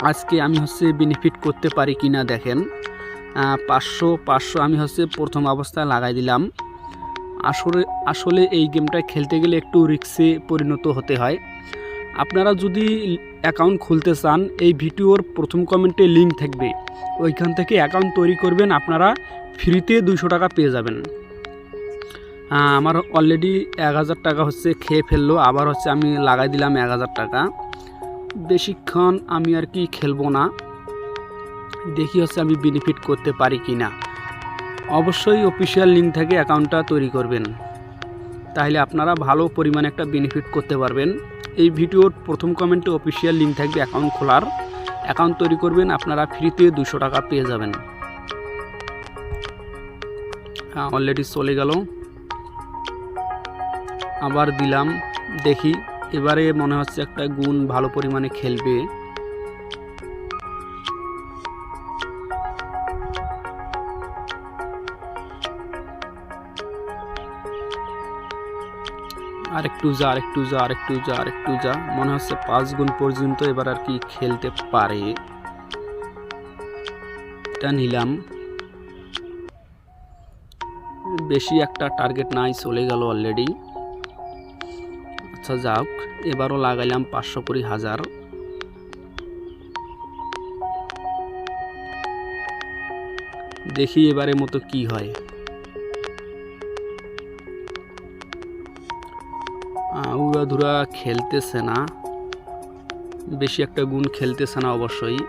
আজকে আমি বেনিফিট করতে পারি কিনা দেখেন। 500 আমি প্রথম অবস্থায় লাগাই দিলাম। আসলে এই গেমটা খেলতে গেলে একটু রিস্কে পরিণত হতে হয়। আপনারা যদি অ্যাকাউন্ট খুলতে চান, এই ভিডিওর প্রথম কমেন্টে লিঙ্ক থাকবে, ওইখান থেকে অ্যাকাউন্ট তৈরি করবেন, আপনারা ফ্রিতে 200 টাকা পেয়ে যাবেন। আমার অলরেডি 1000 টাকা খেয়ে ফেললো, আবার আমি লাগাই দিলাম 1000 টাকা। বেশিক্ষণ আমি আর কি খেলবো না, দেখি আমি বেনিফিট করতে পারি কি না। অবশ্যই অফিসিয়াল লিঙ্ক থেকে অ্যাকাউন্টটা তৈরি করবেন, তাহলে আপনারা ভালো পরিমাণে একটা বেনিফিট করতে পারবেন। এই ভিডিওর প্রথম কমেন্টে অফিসিয়াল লিঙ্ক থাকবে অ্যাকাউন্ট খোলার, অ্যাকাউন্ট তৈরি করবেন, আপনারা ফ্রিতে 200 টাকা পেয়ে যাবেন। অলরেডি চলে গেল, আবার দিলাম, দেখি এবারে মনে হচ্ছে একটা গুণ ভালো পরিমাণে খেলবে। আরেকটু যা মনে হচ্ছে 5 গুণ পর্যন্ত এবার আর কি খেলতে পারে। এটা নিলাম, বেশি একটা টার্গেট নাই, চলে গেল অলরেডি। আচ্ছা যাক, এবারও লাগাইলাম 500 করে 1000। দেখি এবারের মতো কি হয়। উড়াধুরা খেলতেছে না, বেশি একটা গুণ খেলতেছে না অবশ্যই।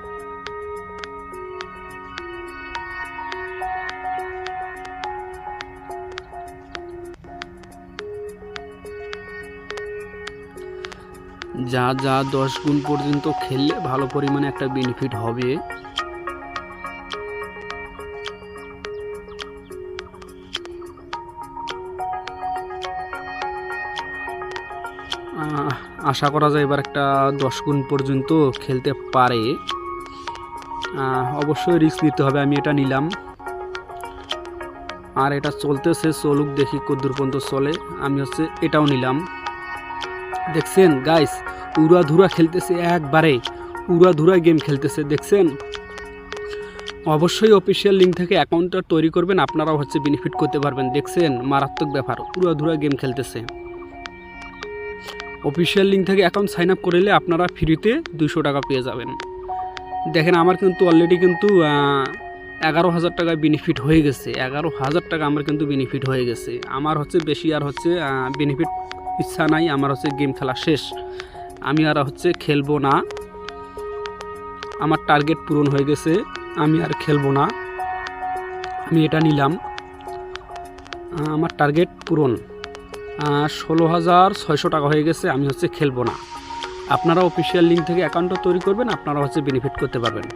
যা 10 গুণ পর্যন্ত খেললে ভালো পরিমাণে একটা বেনিফিট হবে। আশা করা যায় এবার একটা 10 গুণ পর্যন্ত খেলতে পারে। অবশ্যই রিস্ক নিতে হবে, আমি এটা নিলাম। আর এটা চলতেছে, চলুক, দেখি কতদূর পর্যন্ত চলে। আমি এটাও নিলাম। দেখছেন গাইস, উড়াধুরা খেলতেছে, একবারে উড়াধুরা গেম খেলতেছে, দেখছেন। অবশ্যই অফিসিয়াল লিঙ্ক থেকে অ্যাকাউন্টটা তৈরি করবেন, আপনারাও বেনিফিট করতে পারবেন। দেখছেন, মারাত্মক ব্যাপার, উড়াধুরা গেম খেলতেছে। অফিসিয়াল লিঙ্ক থেকে অ্যাকাউন্ট সাইন আপ করলে আপনারা ফ্রিতে 200 টাকা পেয়ে যাবেন। দেখেন, আমার কিন্তু অলরেডি 11,000 টাকা বেনিফিট হয়ে গেছে। 11,000 টাকা আমার কিন্তু বেনিফিট হয়ে গেছে। আমার বেশি আর বেনিফিট ইচ্ছা নাই, আমার গেম খেলা শেষ, আমি আর খেলবো না। আমার টার্গেট পূরণ হয়ে গেছে, আমি আর খেলবো না। আমি এটা নিলাম, আমার টার্গেট পূরণ। 16,600 টাকা হয়ে গেছে, আমি খেলবো না। আপনারা অফিসিয়াল লিঙ্ক থেকে অ্যাকাউন্টটা তৈরি করবেন, আপনারা বেনিফিট করতে পারবেন।